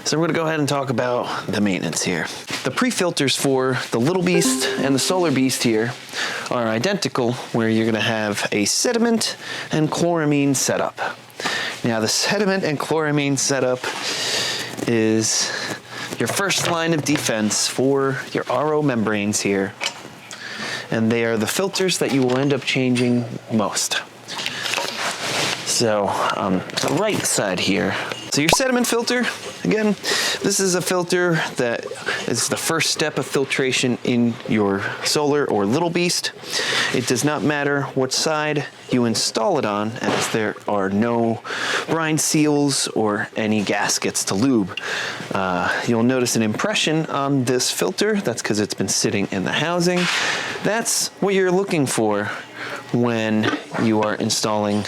So we're gonna go ahead and talk about the maintenance here. The pre-filters for the Little Beast and the Solar Beast here are identical, where you're gonna have a sediment and chloramine setup. Now the sediment and chloramine setup is your first line of defense for your RO membranes here. And they are the filters that you will end up changing most. So on the right side here, so your sediment filter, again, this is a filter that is the first step of filtration in your Solar or Little Beast. It does not matter what side you install it on, as there are no brine seals or any gaskets to lube. You'll notice an impression on this filter. That's because it's been sitting in the housing. That's what you're looking for when you are installing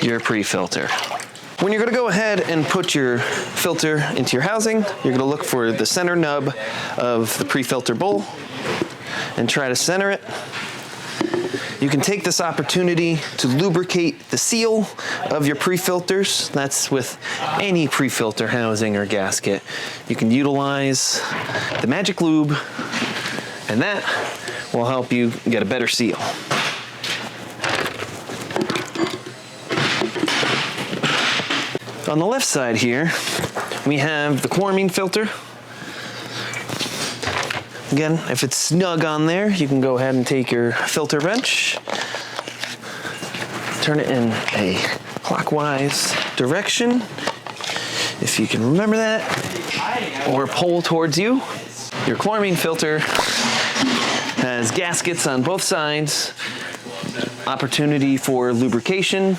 your pre-filter. When you're gonna go ahead and put your filter into your housing, you're gonna look for the center nub of the pre-filter bowl and try to center it. You can take this opportunity to lubricate the seal of your pre-filters. That's with any pre-filter housing or gasket. You can utilize the Magic Lube, and that will help you get a better seal. On the left side here, we have the chloramine filter. Again, if it's snug on there, you can go ahead and take your filter wrench, turn it in a clockwise direction, if you can remember that, or pull towards you. Your chloramine filter has gaskets on both sides. Opportunity for lubrication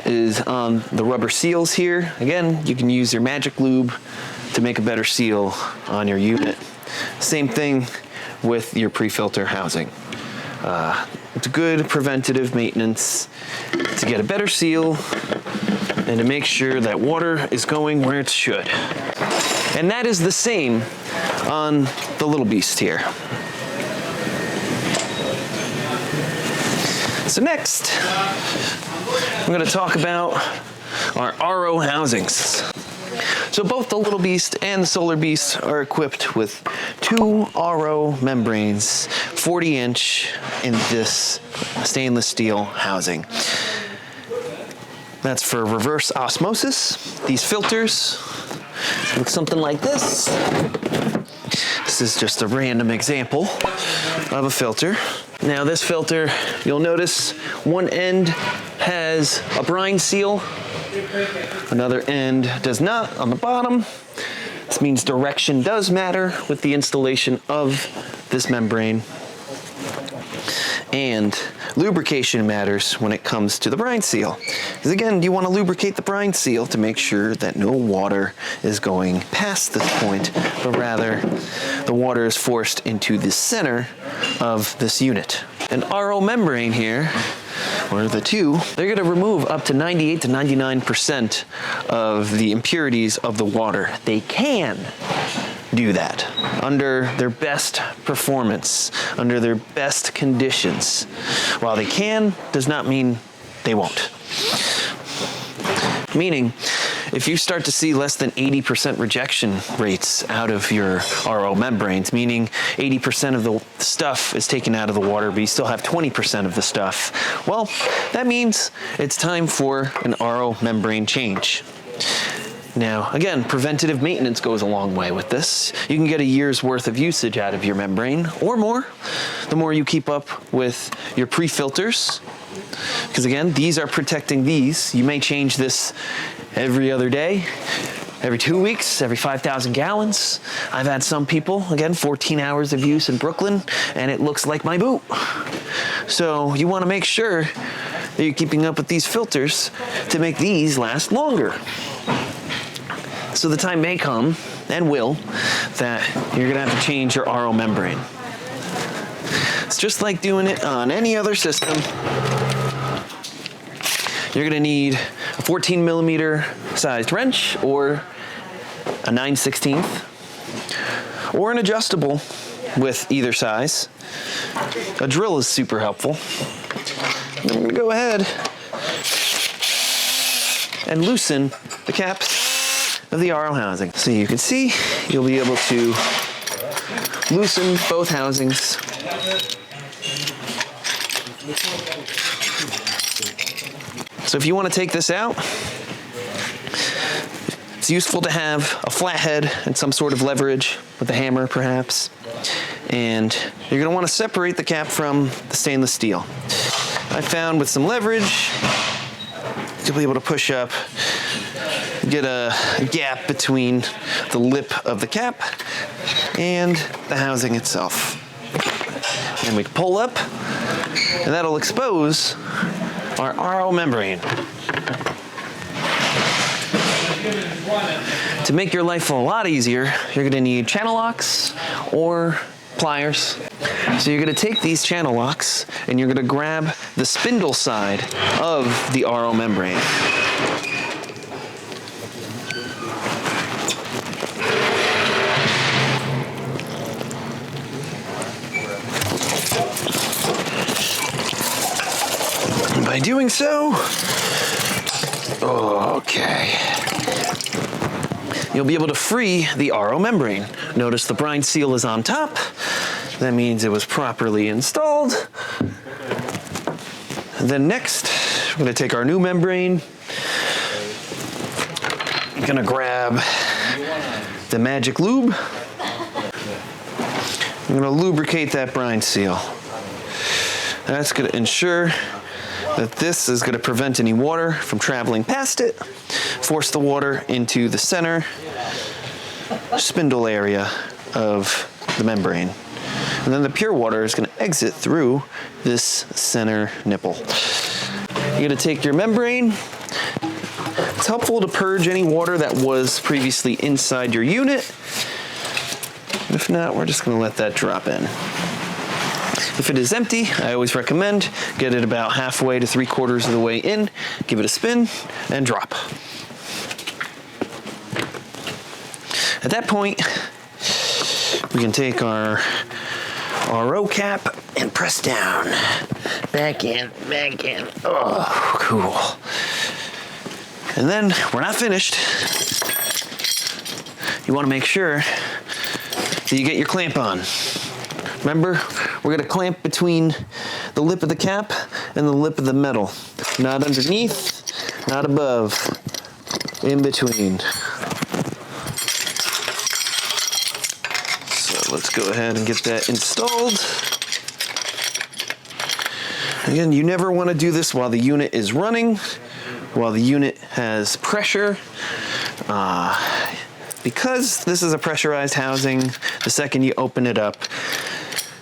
is on the rubber seals here. Again, you can use your Magic Lube to make a better seal on your unit. Same thing with your pre-filter housing. It's good preventative maintenance to get a better seal and to make sure that water is going where it should. And that is the same on the Little Beast here. So next, I'm going to talk about our RO housings. So both the Little Beast and the Solar Beast are equipped with 2 RO membranes, 40-inch, in this stainless steel housing. That's for reverse osmosis. These filters look something like this. This is just a random example of a filter. Now this filter, you'll notice one end has a brine seal, another end does not on the bottom. This means direction does matter with the installation of this membrane. And lubrication matters when it comes to the brine seal. Because again, you want to lubricate the brine seal to make sure that no water is going past this point, but rather the water is forced into the center of this unit. An RO membrane here, or the 2, they're going to remove up to 98 to 99% of the impurities of the water. They can do that under their best performance, under their best conditions. While they can, does not mean they won't. Meaning, if you start to see less than 80% rejection rates out of your RO membranes, meaning 80% of the stuff is taken out of the water, but you still have 20% of the stuff, well, that means it's time for an RO membrane change. Now, again, preventative maintenance goes a long way with this. You can get a year's worth of usage out of your membrane, or more, the more you keep up with your pre-filters. Because again, these are protecting these. You may change this every other day, every 2 weeks, every 5,000 gallons. I've had some people, again, 14 hours of use in Brooklyn, and it looks like my boot. So you want to make sure that you're keeping up with these filters to make these last longer. So the time may come, and will, that you're gonna have to change your RO membrane. It's just like doing it on any other system. You're gonna need a 14 millimeter sized wrench, or a 9/16, or an adjustable with either size. A drill is super helpful. I'm gonna go ahead and loosen the caps of the RO housing. So you can see, you'll be able to loosen both housings. So if you want to take this out, it's useful to have a flathead and some sort of leverage with a hammer perhaps. And you're going to want to separate the cap from the stainless steel. I found with some leverage, you'll be able to push up, get a gap between the lip of the cap and the housing itself. And we can pull up, and that'll expose our RO membrane. To make your life a lot easier, you're going to need channel locks or pliers. So you're going to take these channel locks and you're going to grab the spindle side of the RO membrane. And by doing so, okay, you'll be able to free the RO membrane. Notice the brine seal is on top. That means it was properly installed. And then next, we're going to take our new membrane. I'm going to grab the magic lube. I'm going to lubricate that brine seal. That's going to ensure that this is going to prevent any water from traveling past it, force the water into the center spindle area of the membrane. And then the pure water is going to exit through this center nipple. You're going to take your membrane. It's helpful to purge any water that was previously inside your unit. If not, we're just going to let that drop in. If it is empty, I always recommend get it about halfway to 3/4 of the way in, give it a spin, and drop. At that point, we can take our RO cap and press down. Back in, back in. Oh, cool. And then we're not finished. You want to make sure that you get your clamp on. Remember, we're going to clamp between the lip of the cap and the lip of the metal. Not underneath, not above, in between. So let's go ahead and get that installed. Again, you never want to do this while the unit is running, while the unit has pressure. Because this is a pressurized housing, the second you open it up,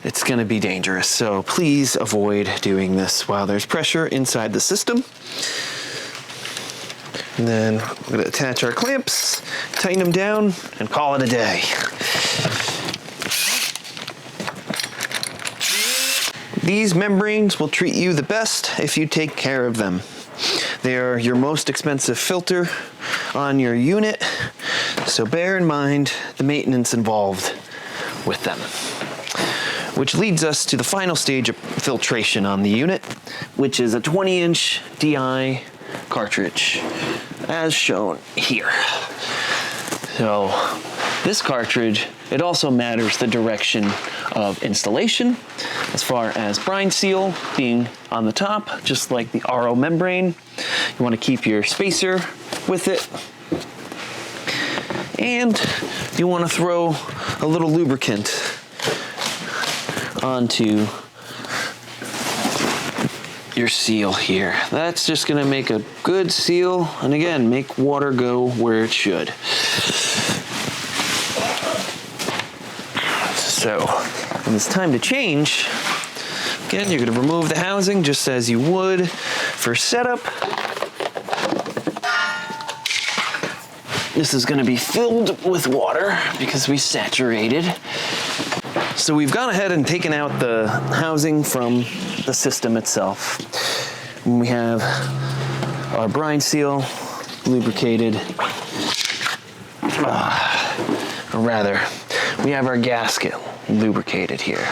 it's going to be dangerous. So please avoid doing this while there's pressure inside the system. And then we're going to attach our clamps, tighten them down, and call it a day. These membranes will treat you the best if you take care of them. They are your most expensive filter on your unit, so bear in mind the maintenance involved with them. Which leads us to the final stage of filtration on the unit, which is a 20-inch DI cartridge, as shown here. So this cartridge, it also matters the direction of installation, as far as brine seal being on the top, just like the RO membrane. You want to keep your spacer with it. And you want to throw a little lubricant onto your seal here. That's just going to make a good seal, and again, make water go where it should. So when it's time to change, again, you're going to remove the housing just as you would for setup. This is going to be filled with water because we saturated. So we've gone ahead and taken out the housing from the system itself. And we have our brine seal lubricated. Or rather, we have our gasket lubricated here.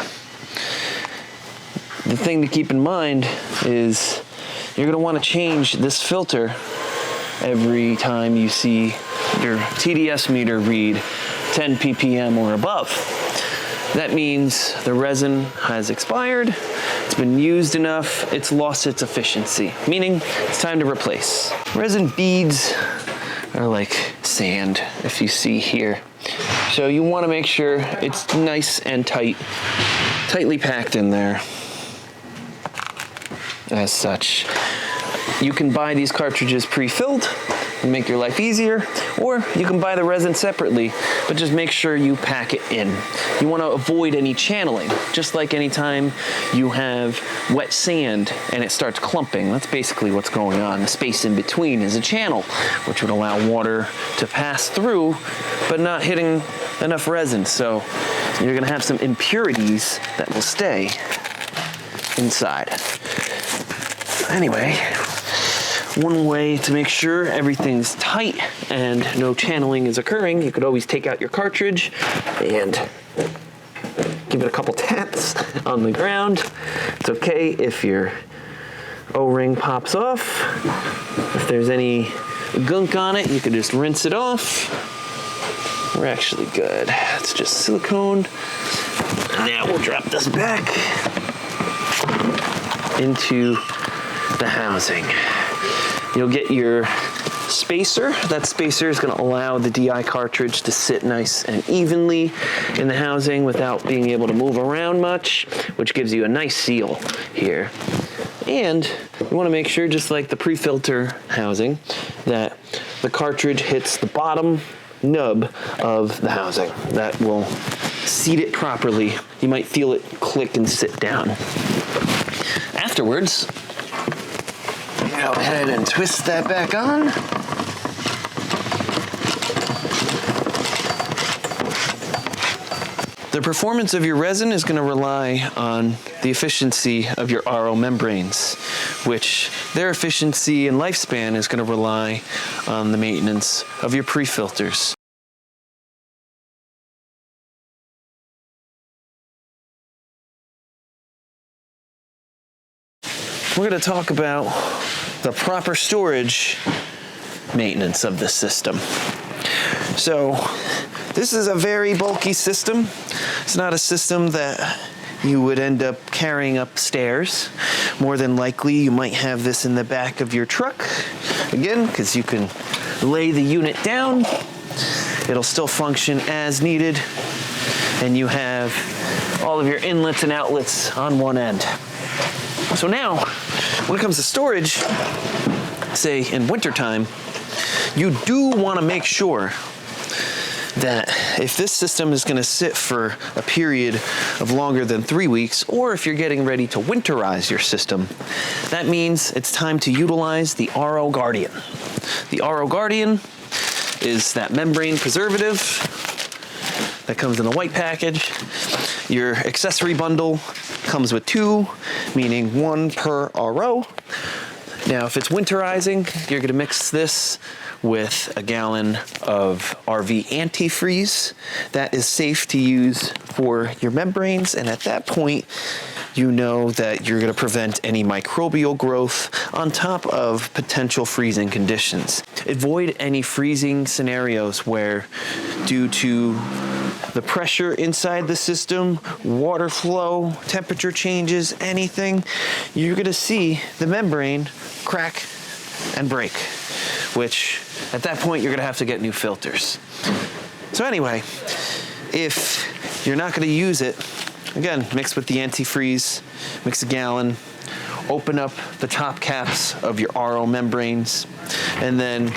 The thing to keep in mind is you're going to want to change this filter every time you see your TDS meter read 10 ppm or above. That means the resin has expired, it's been used enough, it's lost its efficiency, meaning it's time to replace. Resin beads are like sand, if you see here. So you want to make sure it's nice and tightly packed in there. As such, you can buy these cartridges pre-filled and make your life easier, or you can buy the resin separately, but just make sure you pack it in. You want to avoid any channeling, just like anytime you have wet sand and it starts clumping. That's basically what's going on. The space in between is a channel, which would allow water to pass through, but not hitting enough resin. So you're gonna have some impurities that will stay inside. Anyway, one way to make sure everything's tight and no channeling is occurring, you could always take out your cartridge and give it a couple taps on the ground. It's okay if your O-ring pops off. If there's any gunk on it, you can just rinse it off. We're actually good. It's just silicone. Now we'll drop this back into the housing. You'll get your spacer. That spacer is going to allow the DI cartridge to sit nice and evenly in the housing without being able to move around much, which gives you a nice seal here. And you want to make sure, just like the pre-filter housing, that the cartridge hits the bottom nub of the housing. That will seat it properly. You might feel it click and sit down. Afterwards, go ahead and twist that back on. The performance of your resin is going to rely on the efficiency of your RO membranes, which their efficiency and lifespan is going to rely on the maintenance of your pre-filters. We're going to talk about the proper storage maintenance of the system. So this is a very bulky system. It's not a system that you would end up carrying upstairs. More than likely, you might have this in the back of your truck. Again, because you can lay the unit down. It'll still function as needed. And you have all of your inlets and outlets on one end. So now, when it comes to storage, say in wintertime, you do want to make sure that if this system is going to sit for a period of longer than 3 weeks, or if you're getting ready to winterize your system, that means it's time to utilize the RO Guardian. The RO Guardian is that membrane preservative that comes in a white package. Your accessory bundle comes with 2, meaning 1 per RO. Now, if it's winterizing, you're going to mix this with a gallon of RV antifreeze. That is safe to use for your membranes, and at that point, you know that you're going to prevent any microbial growth on top of potential freezing conditions. Avoid any freezing scenarios where, due to the pressure inside the system, water flow, temperature changes, anything, you're going to see the membrane crack and break, which at that point you're going to have to get new filters. So anyway, if you're not going to use it, again, mix with the antifreeze, mix a gallon, open up the top caps of your RO membranes, and then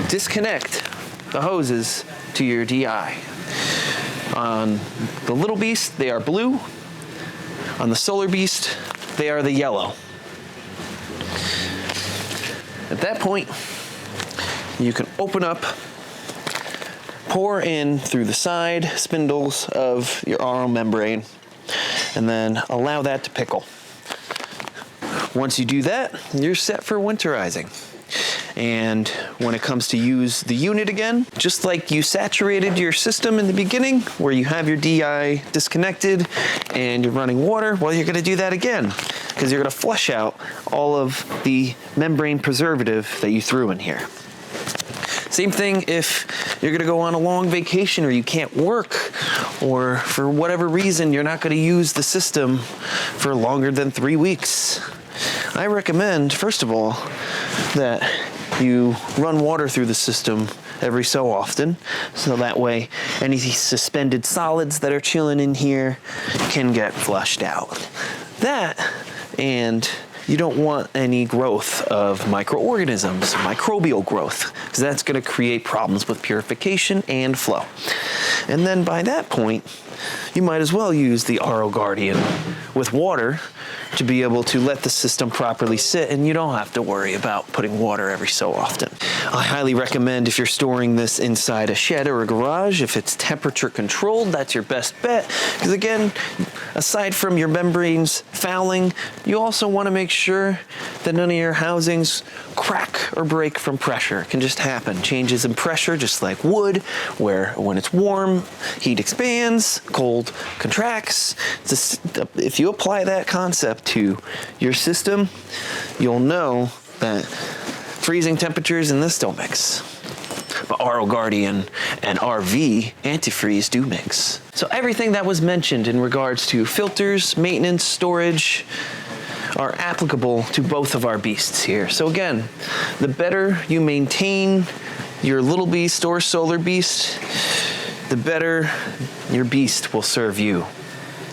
disconnect the hoses to your DI. On the Little Beast, they are blue. On the Solar Beast, they are the yellow. At that point, you can open up, pour in through the side spindles of your RO membrane, and then allow that to pickle. Once you do that, you're set for winterizing. And when it comes to use the unit again, just like you saturated your system in the beginning, where you have your DI disconnected and you're running water, well, you're gonna do that again, because you're gonna flush out all of the membrane preservative that you threw in here. Same thing if you're gonna go on a long vacation or you can't work, or for whatever reason you're not gonna use the system for longer than 3 weeks. I recommend, first of all, that you run water through the system every so often, so that way any suspended solids that are chilling in here can get flushed out. That, and you don't want any growth of microorganisms, microbial growth, because that's going to create problems with purification and flow. And then by that point, you might as well use the RO Guardian with water to be able to let the system properly sit, and you don't have to worry about putting water every so often. I highly recommend, if you're storing this inside a shed or a garage, if it's temperature controlled, that's your best bet. Because again, aside from your membranes fouling, you also want to make sure that none of your housings crack or break from pressure. It can just happen. Changes in pressure, just like wood, where when it's warm, heat expands, cold contracts. If you apply that concept to your system, you'll know that freezing temperatures in this don't mix. But RO Guardian and RV antifreeze do mix. So everything that was mentioned in regards to filters, maintenance, storage, are applicable to both of our beasts here. So again, the better you maintain your little beast or solar beast, the better your beast will serve you.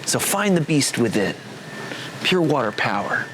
So find the beast within. Pure water power.